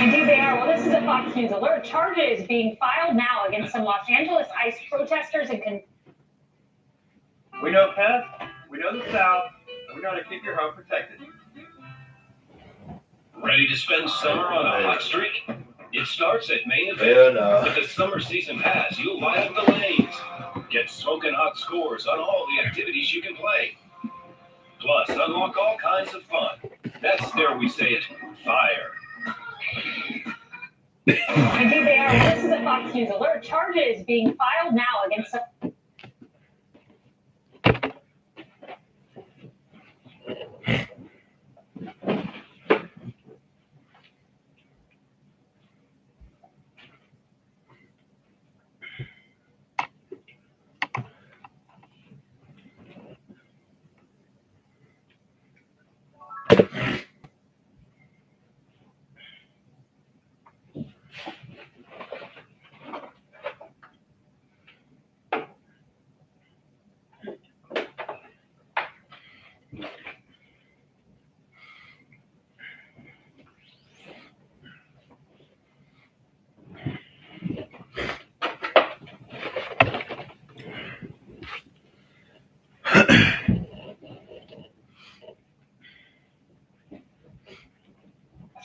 Indeed they are. Well, this is a Fox News alert. Charges being filed now against some Los Angeles ICE protesters and We know Pep, we know the South, and we know how to keep your home protected. Ready to spend summer on a hot streak? It starts at Main Event. With the summer season pass, you'll light up the lanes. Get smoking hot scores on all the activities you can play. Plus, unlock all kinds of fun. That's, dare we say it, fire. Indeed they are. Well, this is a Fox News alert. Charges being filed now against some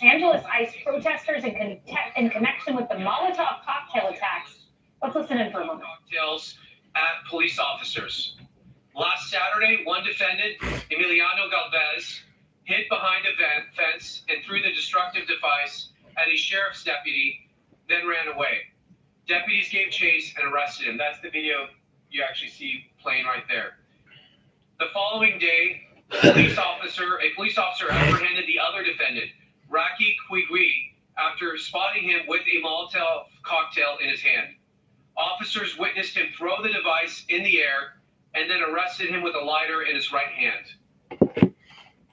Los Angeles ICE protesters in connection with the Molotov cocktail attacks. Let's listen in for a moment. Cocktails at police officers. Last Saturday, one defendant, Emiliano Galvez, hid behind a fence and threw the destructive device at a sheriff's deputy, then ran away. Deputies gave chase and arrested him. That's the video you actually see playing right there. The following day, a police officer apprehended the other defendant, Raki Quigui, after spotting him with a Molotov cocktail in his hand. Officers witnessed him throw the device in the air and then arrested him with a lighter in his right hand.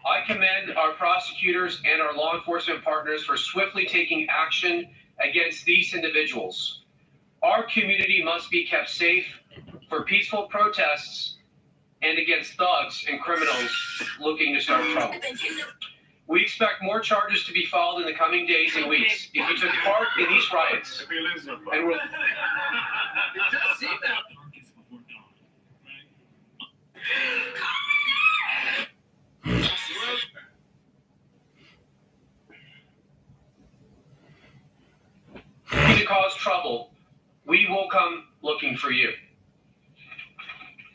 I commend our prosecutors and our law enforcement partners for swiftly taking action against these individuals. Our community must be kept safe for peaceful protests and against thugs and criminals looking to start trouble. We expect more charges to be filed in the coming days and weeks. If you took part in these riots, and we're... to cause trouble, we will come looking for you.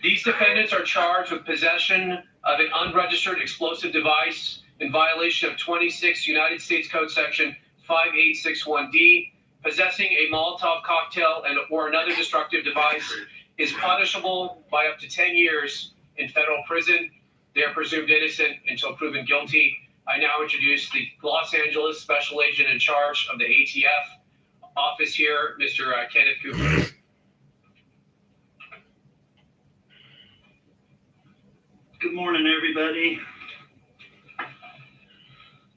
These defendants are charged with possession of an unregistered explosive device in violation of 26 United States Code Section 5861D. Possessing a Molotov cocktail or another destructive device is punishable by up to 10 years in federal prison. They are presumed innocent until proven guilty. I now introduce the Los Angeles Special Agent in charge of the ATF office here, Mr. Kenneth Cooper. Good morning, everybody.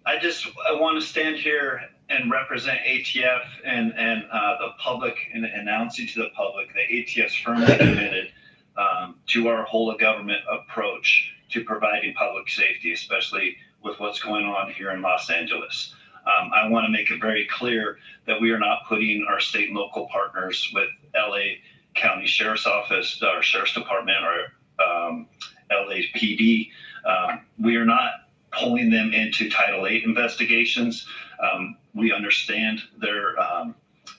I want to stand here and represent ATF and the public and announcing to the public that ATF is firmly committed to our whole of government approach to providing public safety, especially with what's going on here in Los Angeles. I want to make it very clear that we are not putting our state and local partners with LA County Sheriff's Office, our Sheriff's Department, or LAPD. We are not pulling them into Title VIII investigations. We understand their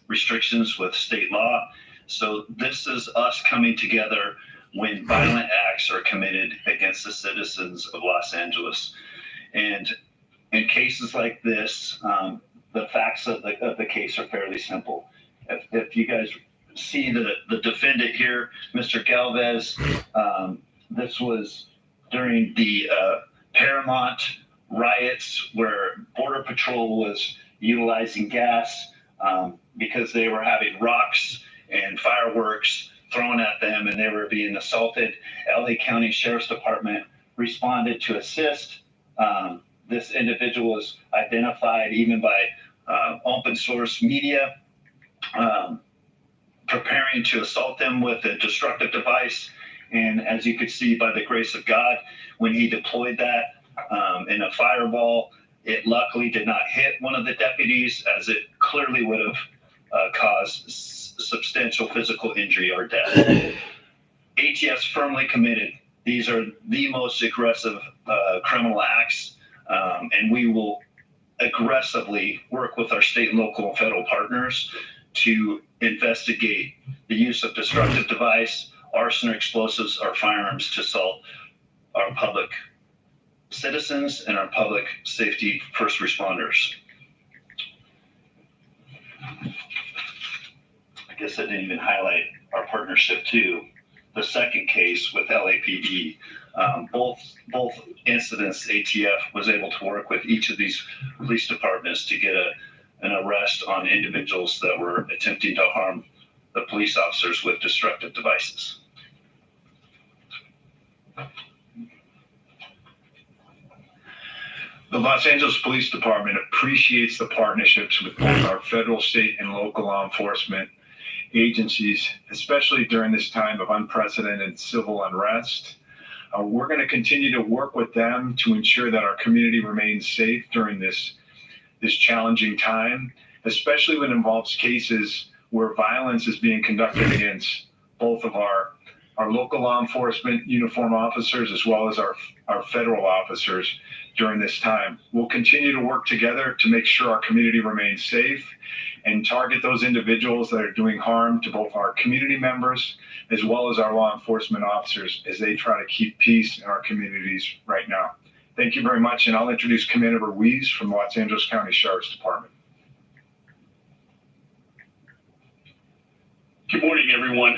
restrictions with state law. So this is us coming together when violent acts are committed against the citizens of Los Angeles. And in cases like this, the facts of the case are fairly simple. If you guys see the defendant here, Mr. Galvez, this was during the Paramount riots where Border Patrol was utilizing gas because they were having rocks and fireworks thrown at them and they were being assaulted. LA County Sheriff's Department responded to assist. This individual was identified even by open source media preparing to assault them with a destructive device. And as you could see, by the grace of God, when he deployed that in a fireball, it luckily did not hit one of the deputies, as it clearly would have caused substantial physical injury or death. ATS firmly committed. These are the most aggressive criminal acts, and we will aggressively work with our state, local, and federal partners to investigate the use of destructive device, arson or explosives, or firearms to assault our public citizens and our public safety first responders. I guess I didn't even highlight our partnership too. The second case with LAPD, both incidents, ATF was able to work with each of these police departments to get an arrest on individuals that were attempting to harm the police officers with destructive devices. The Los Angeles Police Department appreciates the partnerships with both our federal, state, and local law enforcement agencies, especially during this time of unprecedented civil unrest. We're going to continue to work with them to ensure that our community remains safe during this challenging time, especially when it involves cases where violence is being conducted against both of our local law enforcement uniform officers as well as our federal officers during this time. We'll continue to work together to make sure our community remains safe and target those individuals that are doing harm to both our community members as well as our law enforcement officers as they try to keep peace in our communities right now. Thank you very much, and I'll introduce Commander Ruiz from the Los Angeles County Sheriff's Department. Good morning, everyone.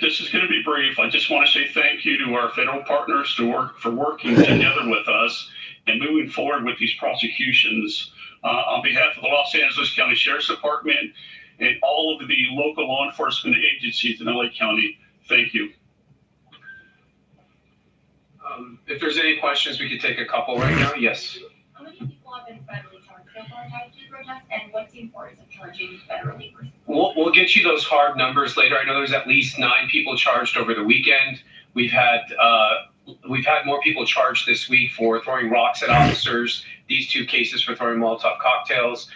This is going to be brief. I just want to say thank you to our federal partners for working together with us and moving forward with these prosecutions. On behalf of the Los Angeles County Sheriff's Department and all of the local law enforcement agencies in LA County, thank you. If there's any questions, we could take a couple right now. Yes. How many people have been federally charged so far tied to the protest, and what's the importance of charging federally versus? We'll get you those hard numbers later. I know there's at least 9 people charged over the weekend. We've had more people charged this week for throwing rocks at officers. These 2 cases for throwing Molotov cocktails.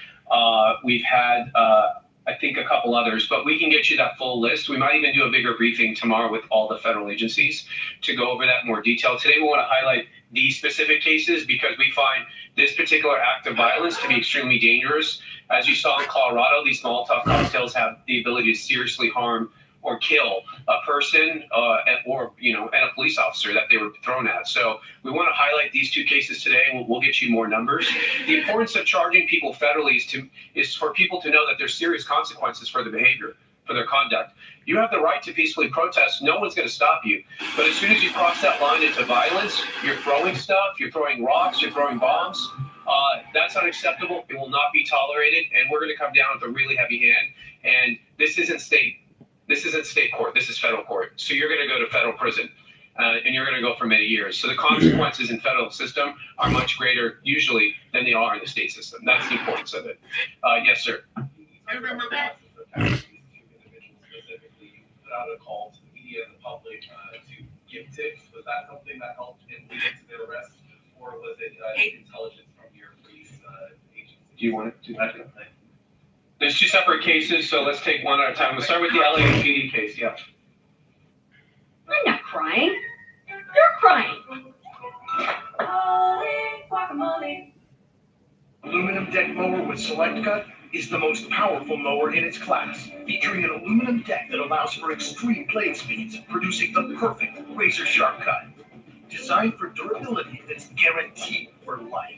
We've had, I think, a couple others, but we can get you that full list. We might even do a bigger briefing tomorrow with all the federal agencies to go over that in more detail. Today, we want to highlight these specific cases because we find this particular act of violence to be extremely dangerous. As you saw in Colorado, these Molotov cocktails have the ability to seriously harm or kill a person and a police officer that they were thrown at. So we want to highlight these 2 cases today, and we'll get you more numbers. The importance of charging people federally is for people to know that there's serious consequences for their behavior, for their conduct. You have the right to peacefully protest. No one's going to stop you. But as soon as you cross that line into violence, you're throwing stuff, you're throwing rocks, you're throwing bombs. That's unacceptable. It will not be tolerated, and we're going to come down with a really heavy hand. And this isn't state court. This is federal court. So you're going to go to federal prison, and you're going to go for many years. So the consequences in federal system are much greater usually than they are in the state system. That's the importance of it. Yes, sir. I remember that. Specifically put out a call to the media and the public to give tips. Was that something that helped in leading to their arrest, or was it intelligence from your police agency? Do you want to do that? There's 2 separate cases, so let's take one at a time. We'll start with the LAPD case. Yeah. I'm not crying. You're crying. Guacamole. Aluminum deck mower with Select Cut is the most powerful mower in its class, featuring an aluminum deck that allows for extreme blade speeds, producing the perfect razor-sharp cut. Designed for durability that's guaranteed for life.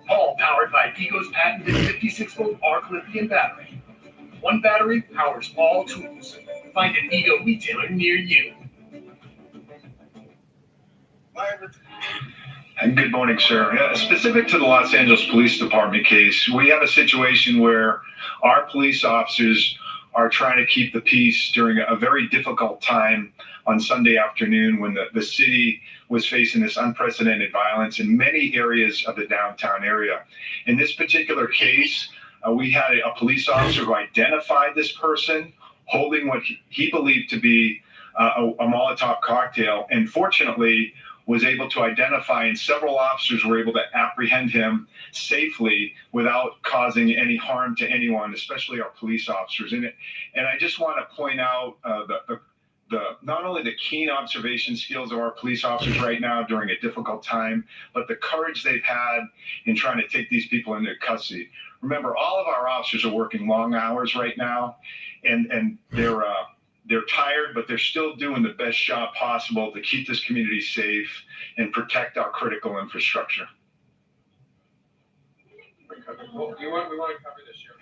All powered by Vigo's patented 56-volt arc lithium battery. One battery powers all tools. Find an Vigo retailer near you. Good morning, sir. Specific to the Los Angeles Police Department case, we have a situation where our police officers are trying to keep the peace during a very difficult time on Sunday afternoon when the city was facing this unprecedented violence in many areas of the downtown area. In this particular case, We had a police officer who identified this person holding what he believed to be a Molotov cocktail, and fortunately was able to identify, and several officers were able to apprehend him safely without causing any harm to anyone, especially our police officers. And I just want to point out the not only the keen observation skills of our police officers right now during a difficult time, but the courage they've had in trying to take these people into custody. Remember, all of our officers are working long hours right now, and they're tired, but they're still doing the best job possible to keep this community safe and protect our critical infrastructure. We want to cover this year.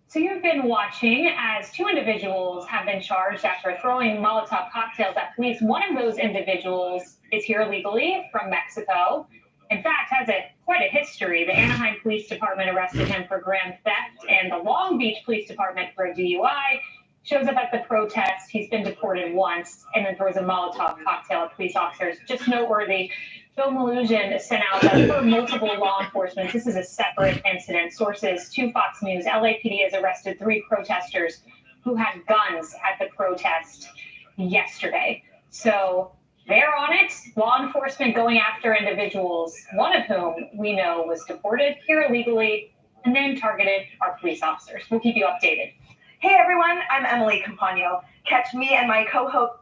So you've been watching as two individuals have been charged after throwing Molotov cocktails at police. One of those individuals is here illegally from Mexico. In fact, has quite a history. The Anaheim Police Department arrested him for grand theft, and the Long Beach Police Department for a DUI. Shows up at the protest. He's been deported once, and then throws a Molotov cocktail at police officers. Just noteworthy, Bill Malhusian sent out that for multiple law enforcement. This is a separate incident. Sources to Fox News, LAPD has arrested 3 protesters who had guns at the protest yesterday. So they're on it. Law enforcement going after individuals, one of whom we know was deported here illegally and then targeted our police officers. We'll keep you updated. Hey everyone, I'm Emily Campagno. Catch me and my co-host.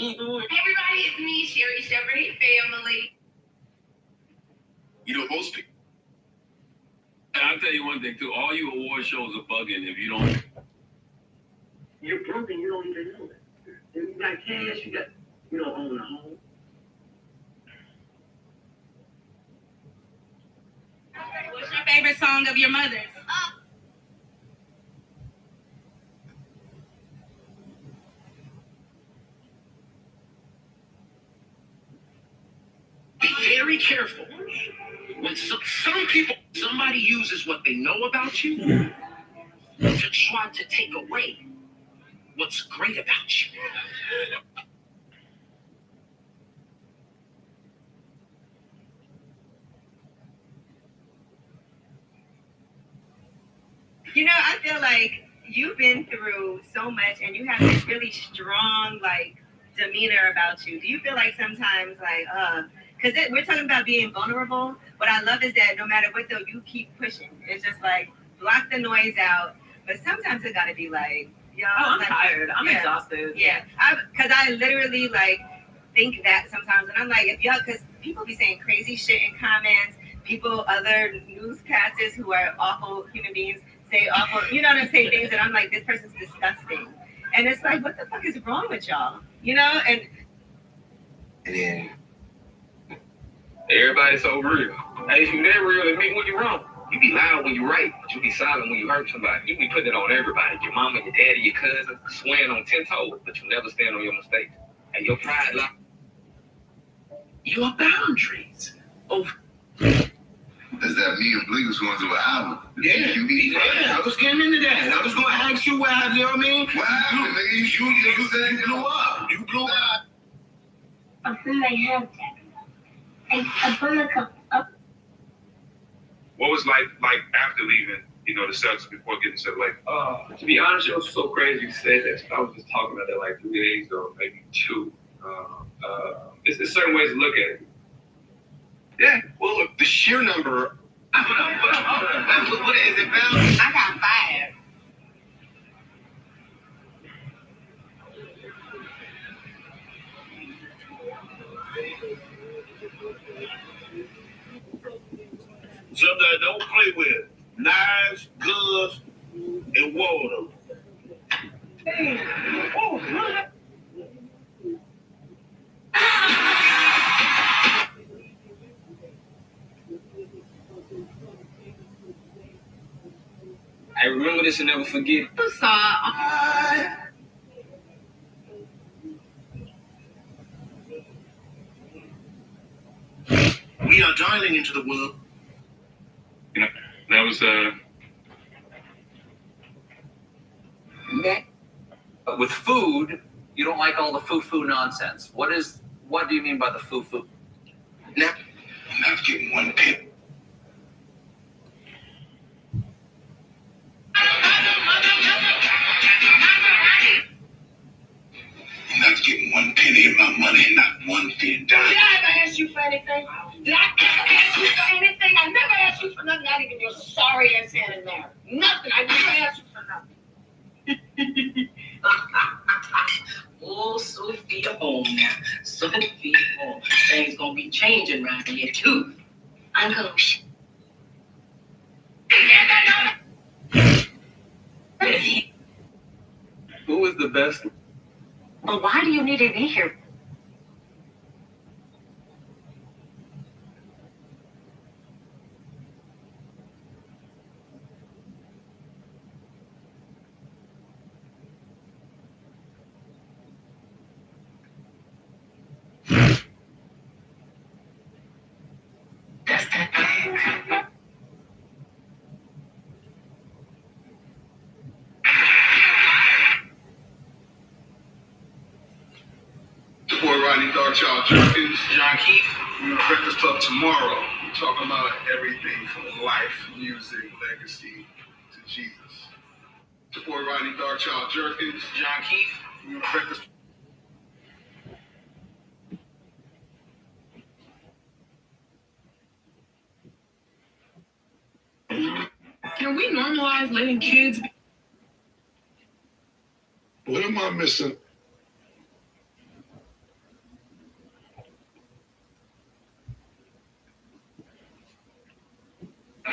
Everybody, it's me, Sherry Shepherd. Hey, family. You know, most people. And I'll tell you one thing too, all you award shows are bugging if you don't. You're broke and you don't even know it. You got cash, you don't own a home. What's your favorite song of your mother's? Be very careful. When some people, somebody uses what they know about you to try to take away what's great about you. You know, I feel like you've been through so much and you have this really strong, like, demeanor about you. Do you feel like sometimes, like, because we're talking about being vulnerable. What I love is that no matter what, though, you keep pushing. It's just like, block the noise out. But sometimes it got to be like, yo, I'm like, tired. I'm exhausted. Yeah. Because I literally, like, think that sometimes. And I'm like, if y'all, because people be saying crazy shit in comments. People, other newscasters who are awful human beings, say awful, you know what I'm saying, things that I'm like, this person's disgusting. And it's like, what the fuck is wrong with y'all? You know? And then Everybody's so real. Hey, you that real, admit when you're wrong. You be loud when you're right, but you be silent when you hurt somebody. You be putting it on everybody. Your mama, your daddy, your cousin, swearing on 10 toes, but you never stand on your mistakes. And your pride, like your boundaries. Oh. Is that me and Blake was going to an album? Yeah, I was getting into that. I was going to ask you what happened, you know what I mean? What happened, nigga? You said you blew up. You blew up. I put my hand I put my cup up. What was like after leaving, the Celtics before getting to the Lakers? To be honest, it was so crazy you said that. I was just talking about that like 3 days ago, maybe 2. It's certain ways to look at it. Yeah, well, look, the sheer number. What is it, Val? I got 5. that don't play with knives, guns, and water. I remember this and never forget. We are dialing into the world. You know, that was With food, you don't like all the foo-foo nonsense. What do you mean by the foo-foo? Now, I'm not getting one penny. I'm not getting one penny of my money, not one $10. Did I ever ask you for anything? Did I ever ask you for anything? I never asked you for nothing, not even your sorry ass hand in there. Nothing. I never asked you for nothing. Oh, Sophia home now. Sophia home. Things gonna be changing around here too. Uncle, Who is the best? well, why do you need to be here? The boy Rodney Darkchild Jerkins. John Keith. We're gonna Breakfast Club tomorrow. We're talking about everything from life, music, legacy to Jesus. The boy Rodney Darkchild Jerkins. John Keith. We're gonna Breakfast. Can we normalize letting kids? What am I missing?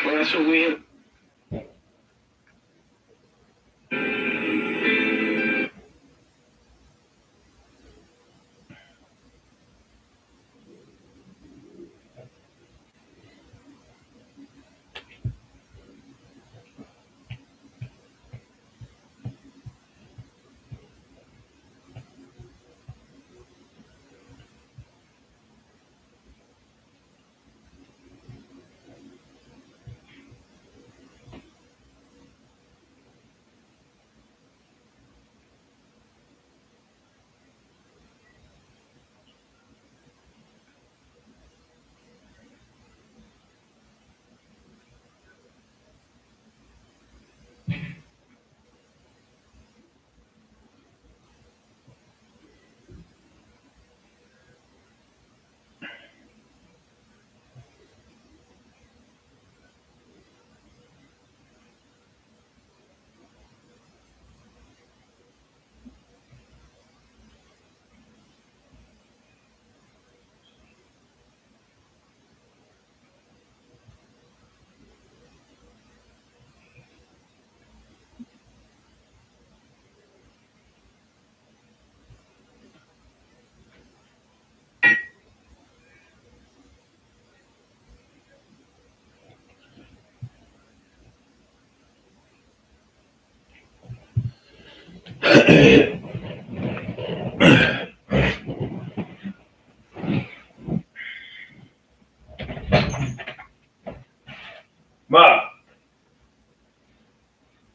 Well, that's what we.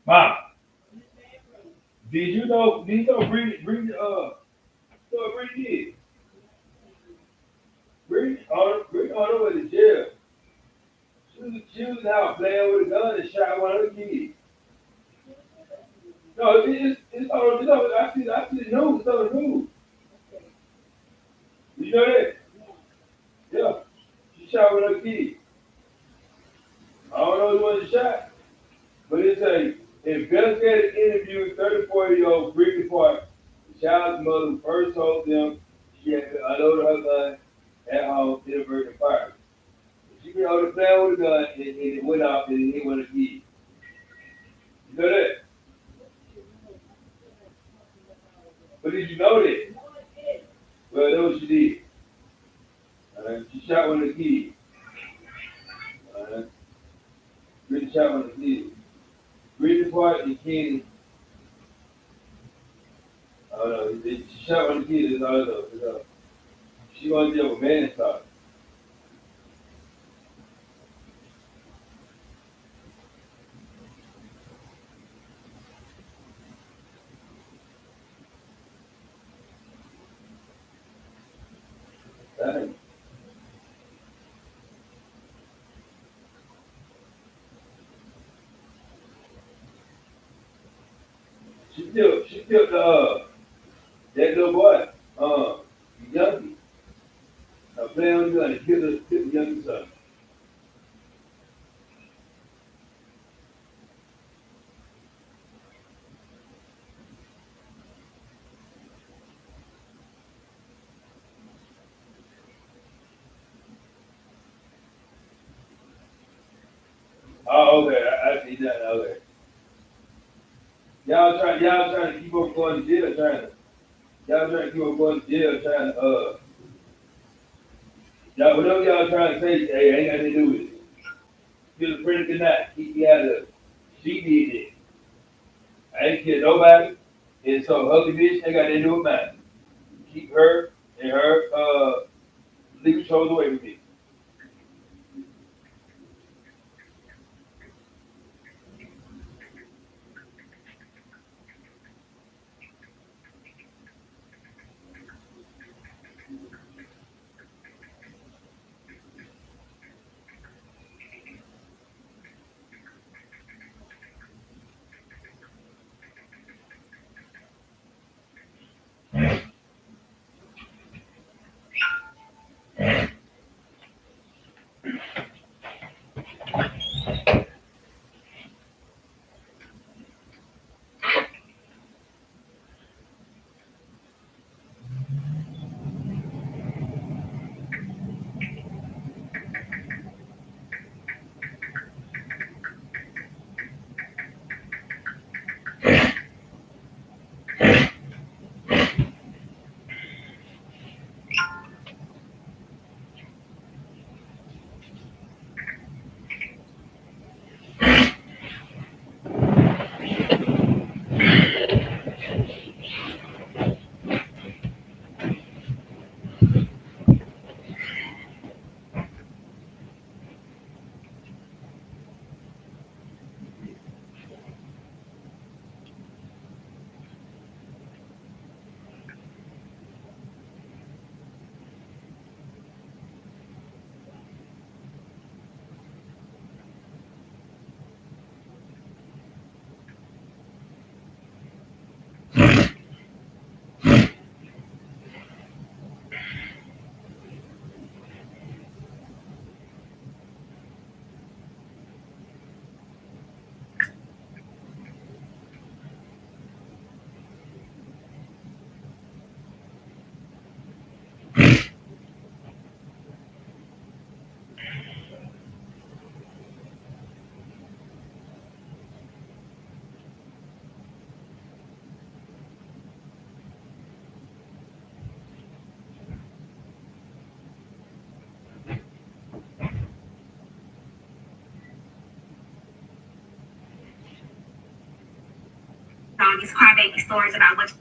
Ma, did you know Bree did? Bree on her way to jail. She was out playing with a gun and shot one of the kids. No, it's on, I see the news, it's on the news. You know that? Yeah. She shot one of the kids. I don't know who was shot, but it's a investigative interview with 34-year-old Bree Park, the child's mother first told them she had unloaded her gun at home, inadvertent fire. She been know the plan with a gun and it went off and it went a kid. You know that? But did you know that? Well, that's what she did. She shot one of the kids. Really shot one of the kids. Brittany Park and Kenny. She shot one of the kids. That's all I know. She went to jail with manslaughter. Dang. She killed that little boy, the youngie. Playing on the gun and killed the youngest son. Oh, okay. I see that. Okay. Y'all trying to keep up going to jail, y'all, whatever y'all trying to say, hey, ain't got nothing to do with it. Kill a friend or not, keep me out of it. She did it. I ain't killed nobody, and so her condition ain't got nothing to do with mine. Keep her and her legal chose away from me. These crybaby stories about what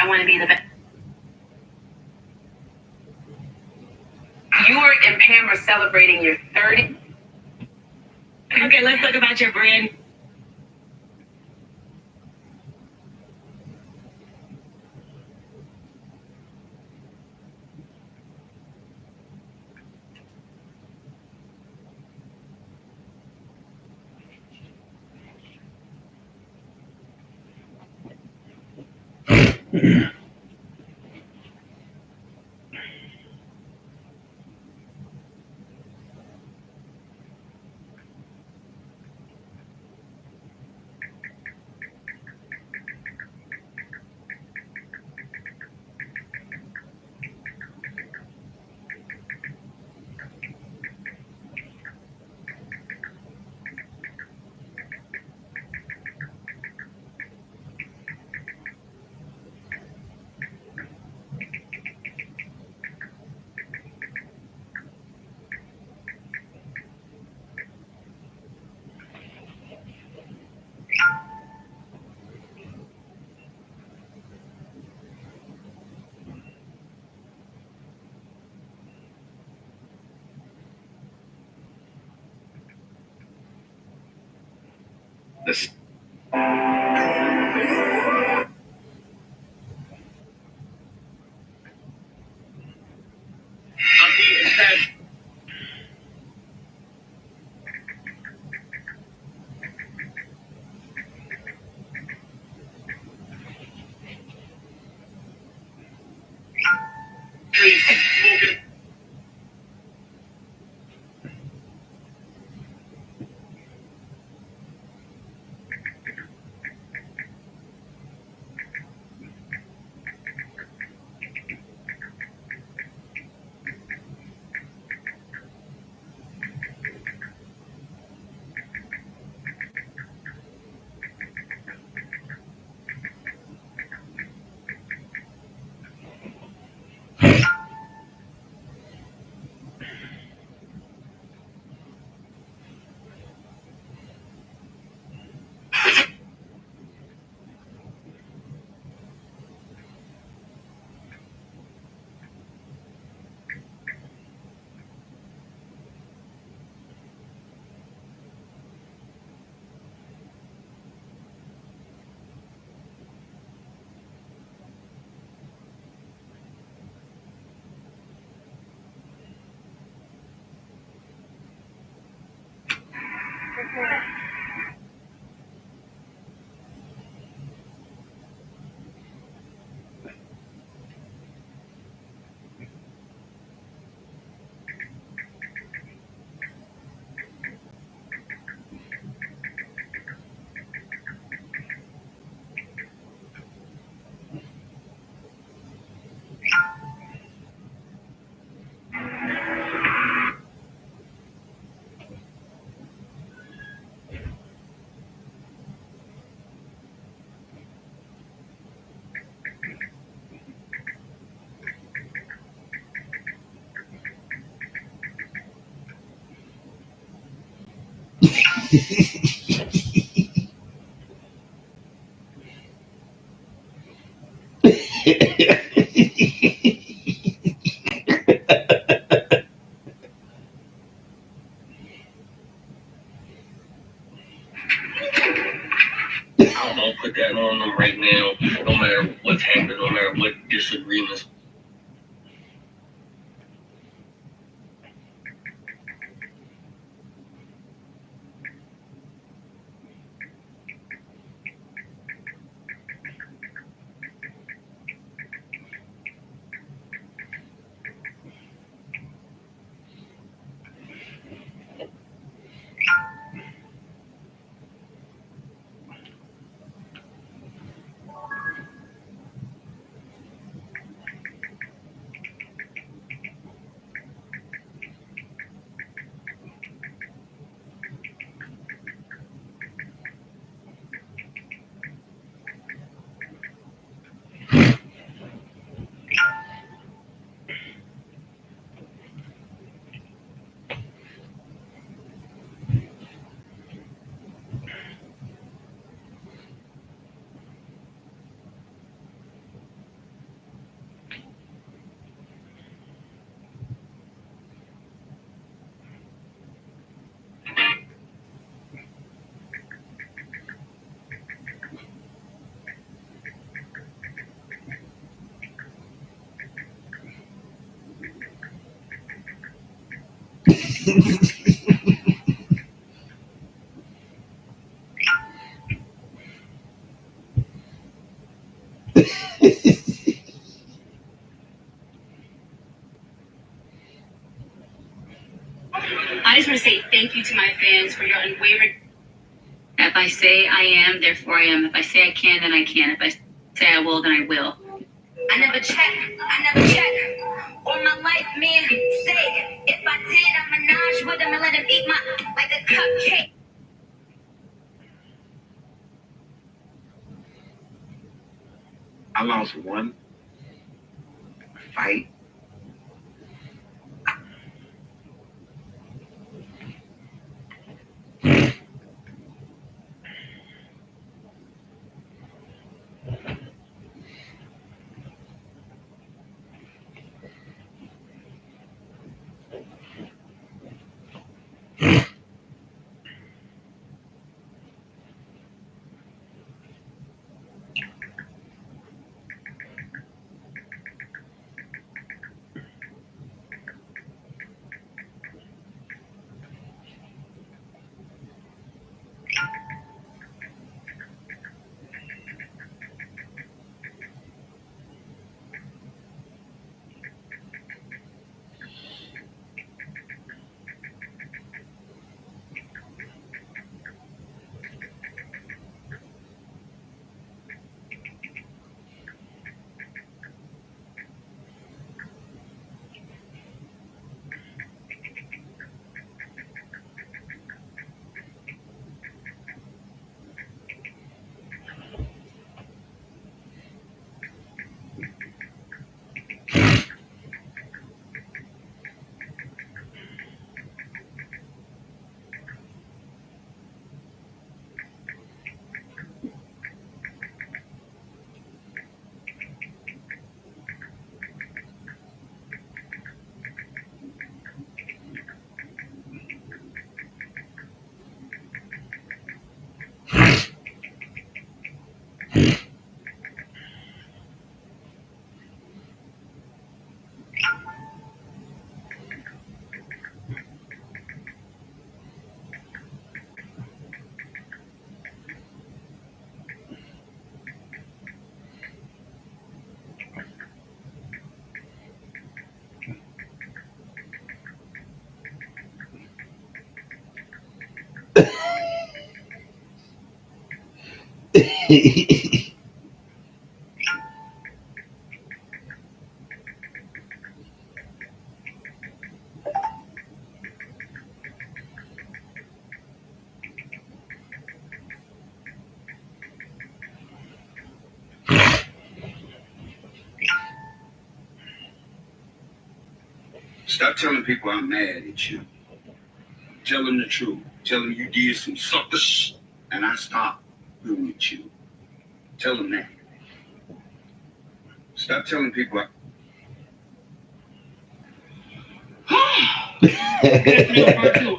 want to be the best. You and Pam are celebrating your 30. Okay, let's talk about your brand. This. I'm gonna put that on them right now, no matter what's happening, no matter what disagreements. I just want to say thank you to my fans for your unwavering. If I say I am, therefore I am. If I say I can, then I can. If I say I will, then I will. I never check. On my life, man, say if I did, I'm Minaj with him and let him eat my like a cupcake. I lost one fight. Stop telling people I'm mad at you. Tell them the truth. Tell them you did some suckers and I stopped doing with you. Tell them that. Stop telling people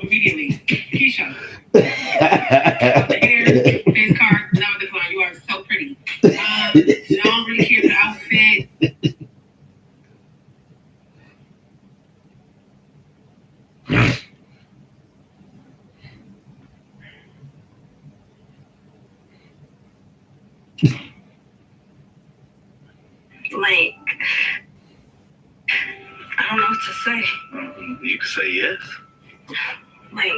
Immediately. Keisha. The hair, face card, now decline. You are so pretty. I don't really care for the outfit. Like, I don't know what to say. you can say yes. Like,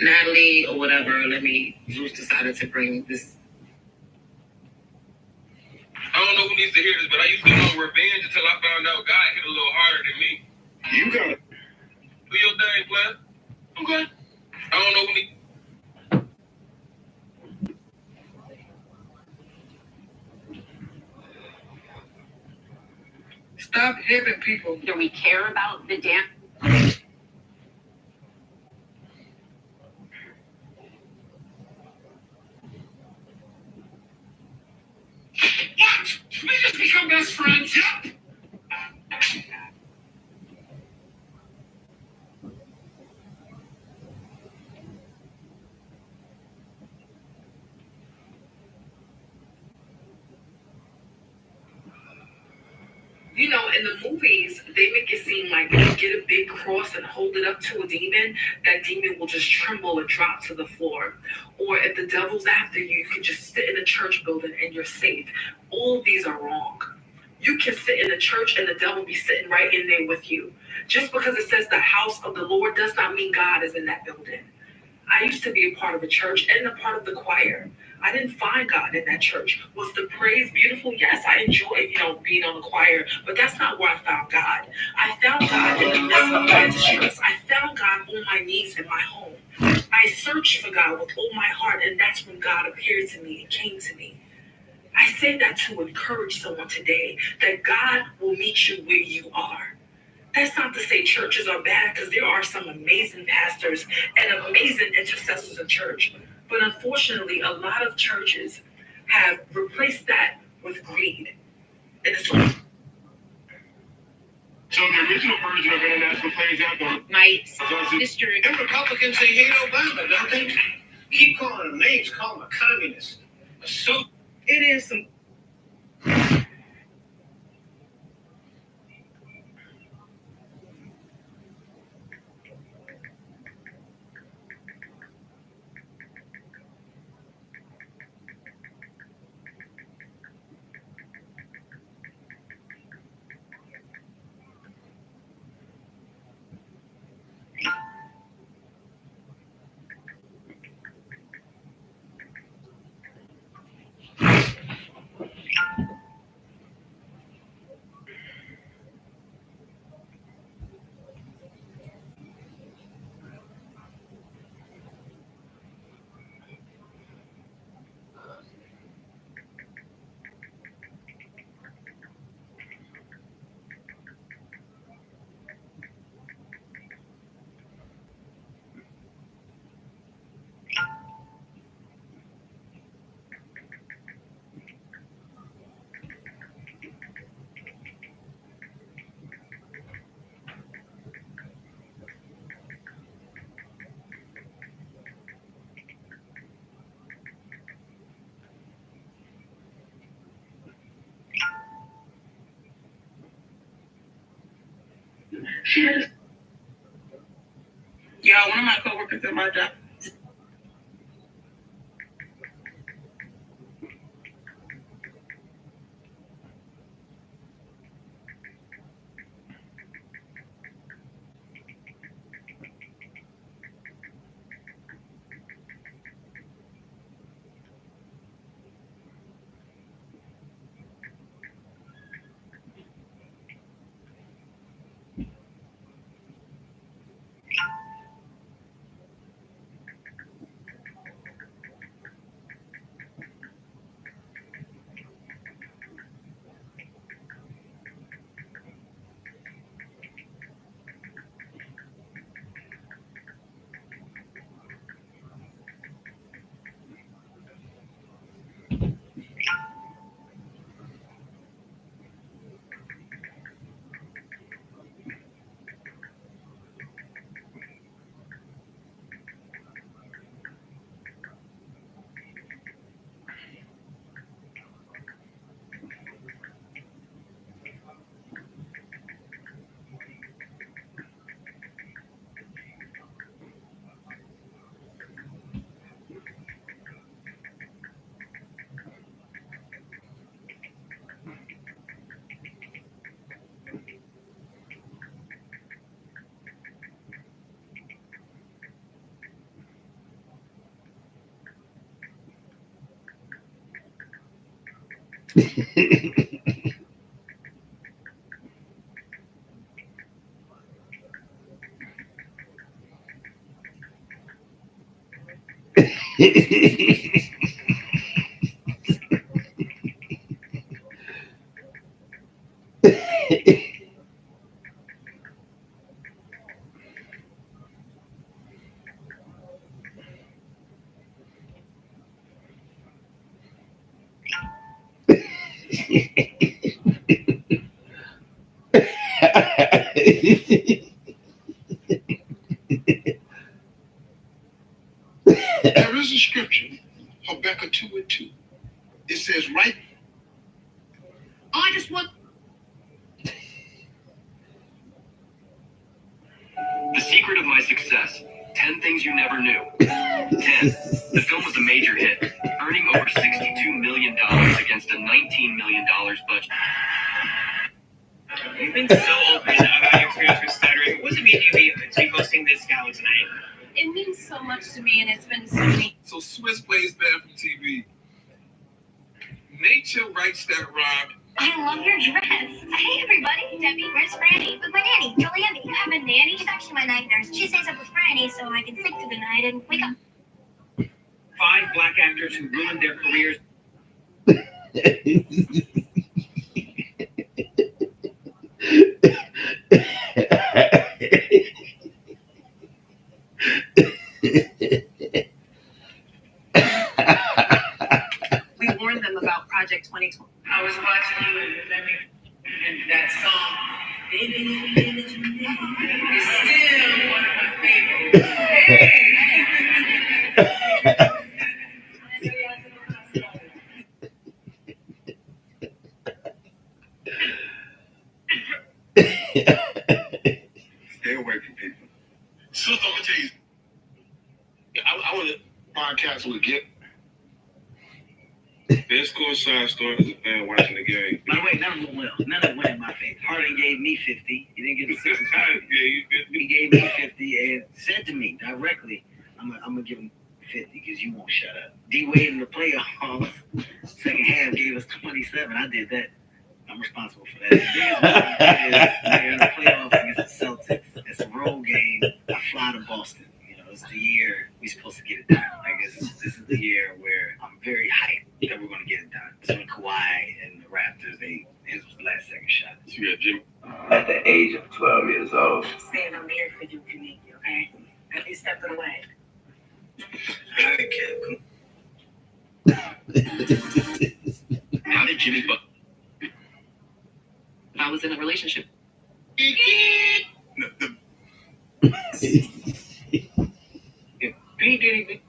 Natalie or whatever, Zeus decided to bring this. I don't know who needs to hear this, but I used to want revenge until I found out God hit a little harder than me. You gotta Do your thing, player. Okay. I don't know who needs. Stop hipping people. Do we care about the damn? What? We just become best friends? Yep. You know, in the movies, they make it seem like if you get a big cross and hold it up to a demon, that demon will just tremble and drop to the floor. Or if the devil's after you, you can just sit in a church building and you're safe. All of these are wrong. You can sit in a church and the devil be sitting right in there with you. Just because it says the house of the Lord does not mean God is in that building. I used to be a part of a church and a part of the choir. I didn't find God in that church. Was the praise beautiful? Yes, I enjoyed, being on the choir, but that's not where I found God. I found God in the midst of my distress. I found God on my knees in my home. I searched for God with all my heart, and that's when God appeared to me and came to me. I say that to encourage someone today, that God will meet you where you are. That's not to say churches are bad, because there are some amazing pastors and amazing intercessors in church. But unfortunately, a lot of churches have replaced that with greed. And it's So the original version of international plays out my sister. And Republicans, they hate Obama, don't they? Keep calling him names, call him a communist. So it is some. Yeah, one of my coworkers at my job. There is a scripture, Habakkuk 2:2. It says, right. I just want. The secret of my success. 10 things you never knew. 10. The film was a major hit, earning over $62 million against a $19 million budget. You've been so open about your experience with stuttering. What does it mean to be hosting this gala tonight? It means so much to me, and it's been so many. So Swiss plays bad from TV. Nature writes that rhyme. I love your dress. Hey, everybody. Debbie, where's Franny? With my nanny, Julianne. You have a nanny? She's actually my night nurse. She stays up with Franny so I can sleep through the night and wake up. 5 black actors who ruined their careers. We warned them about Project 2020. I was watching you and that song, Baby, is still one of my Stay away from people. So I'm gonna tell you, I want to podcast with Gip. Best courtside star as a fan watching the game. By the way, none of them will. None of them went in my favor. Harden gave me 50. He didn't give me 65. He gave me 50 and said to me directly, I'm gonna give him 50 because you won't shut up. D Wade in the playoffs, second half gave us 27. I did that. I'm responsible for that. The biggest one is they're in the playoffs against the Celtics. It's a road game. I fly to Boston. You know, it's the year we're supposed to get it done. I guess this is the year where I'm very hyped that we're going to get it done. So Kawhi and the Raptors, his was the last second shot. You got Jimmy. At the age of 12 years old. Stand on here for you, Kaneki, okay? At least step it away. All right, Kev. How did Jimmy Butler? I was in a relationship. P. Diddy.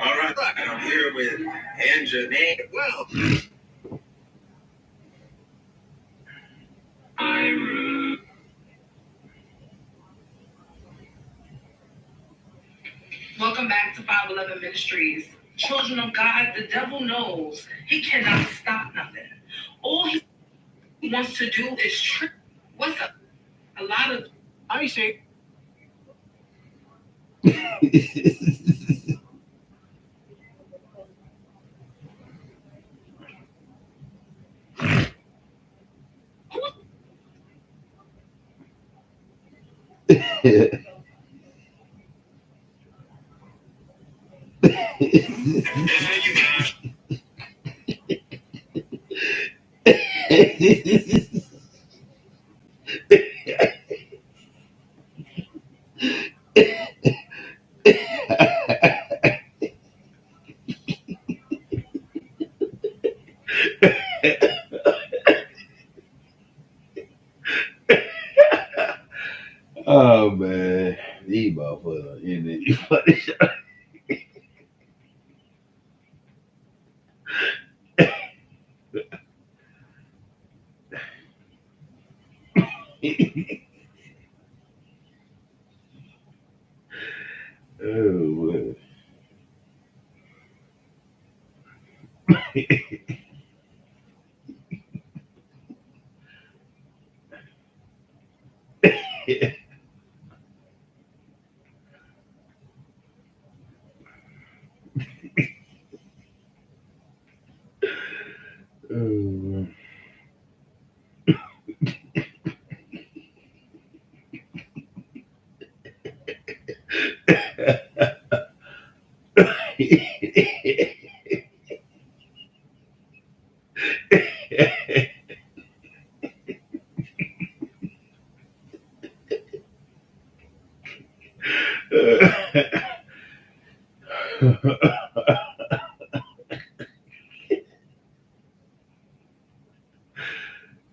All right, I'm here with Angela. Well, Welcome back to 511 Ministries. Children of God, the devil knows he cannot stop nothing. All he wants to do is trick. What's up? A lot of. I see. Oh man, these motherfuckers in it. Funny shit. Oh man.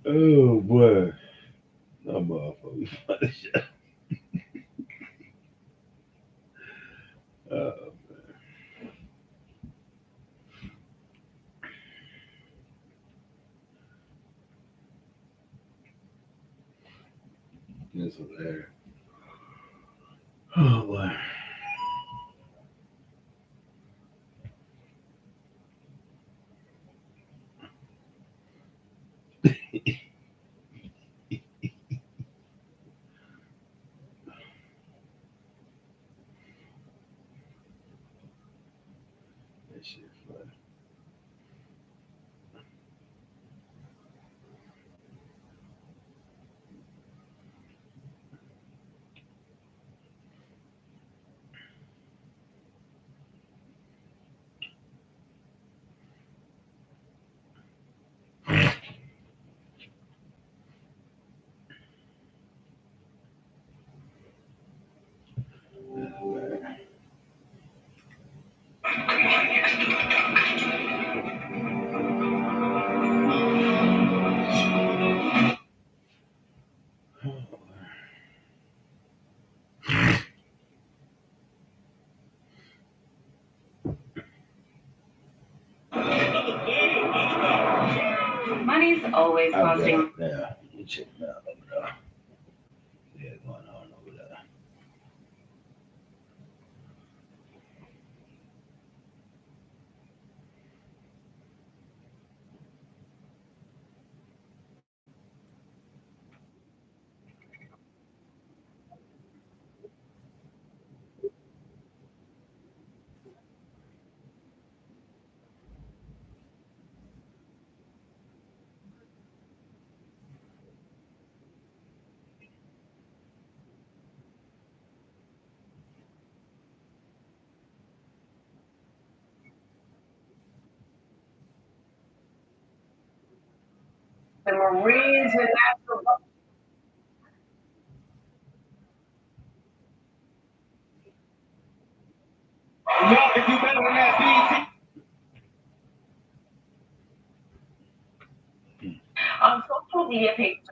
Oh boy. No motherfuckers. Oh, this was there. Oh boy. That shit funny. Money's always costing. Yeah, you check it out over there. Yeah, going on over there. The Marines and National Guard. Y'all can do better than that, BT. On social media pages.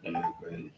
Yeah, crazy.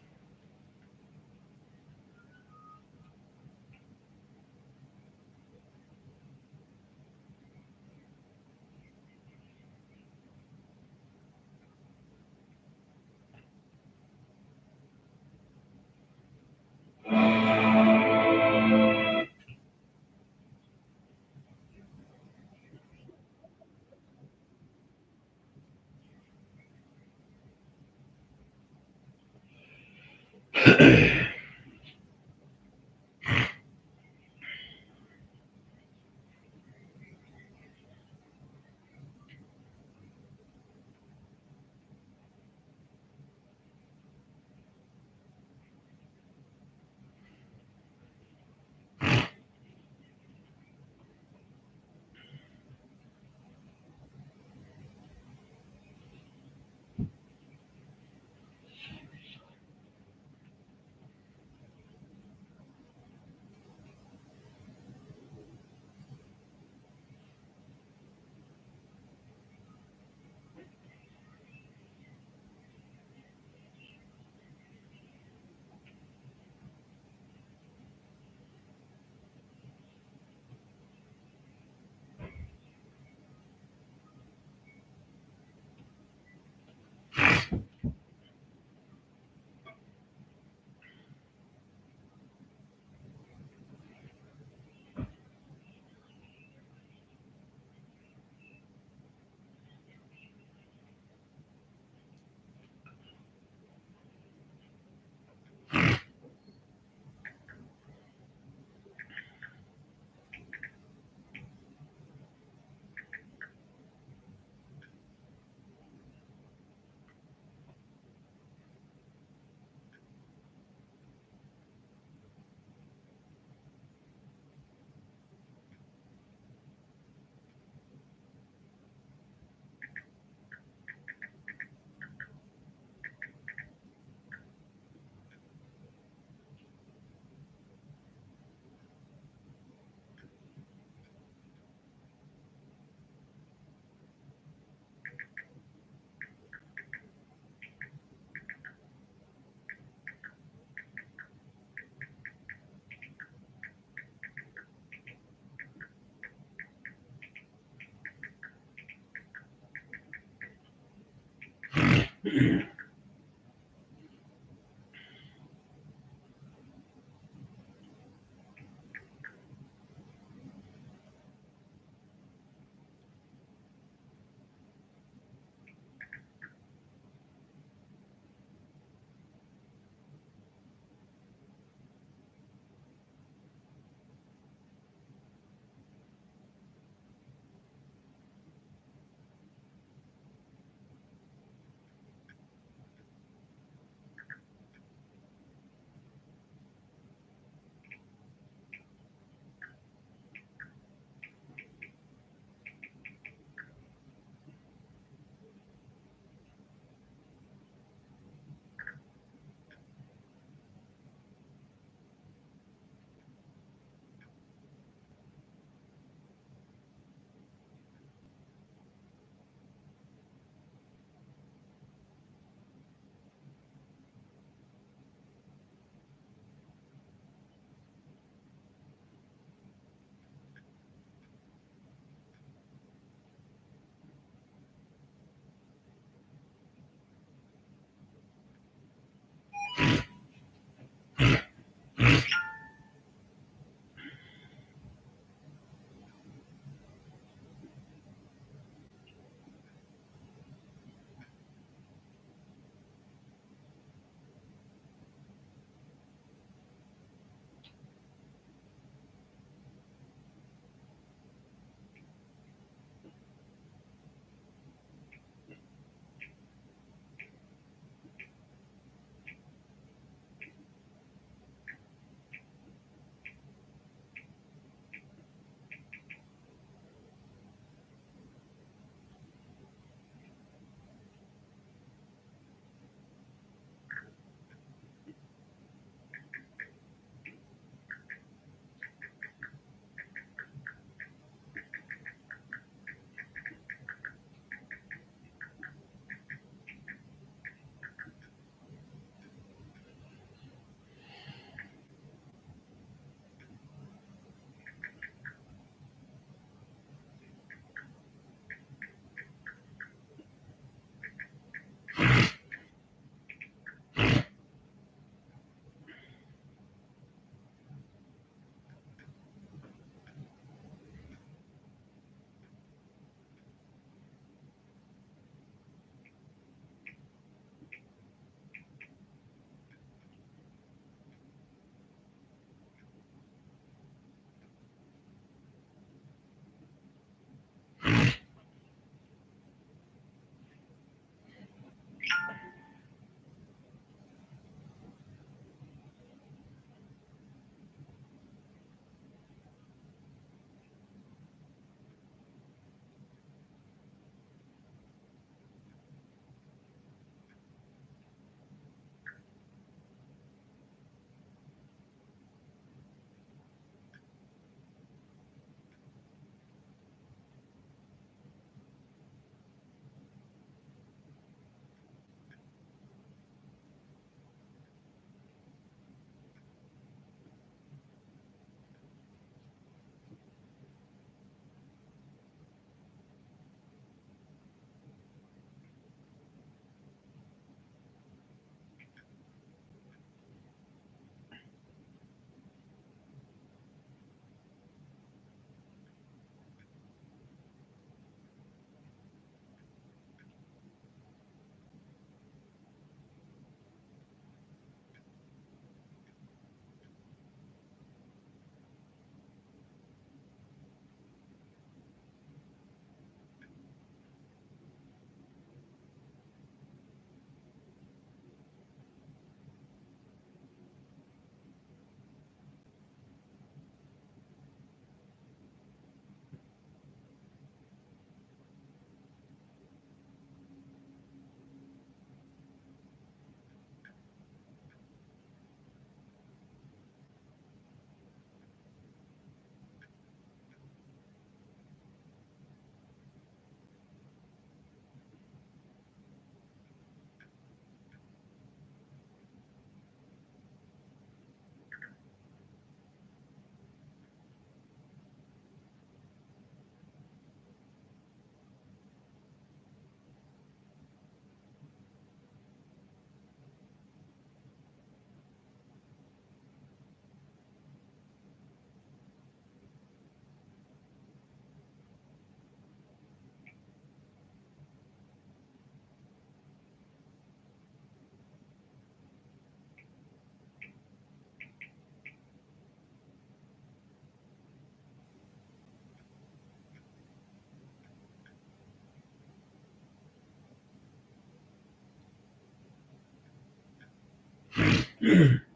Right.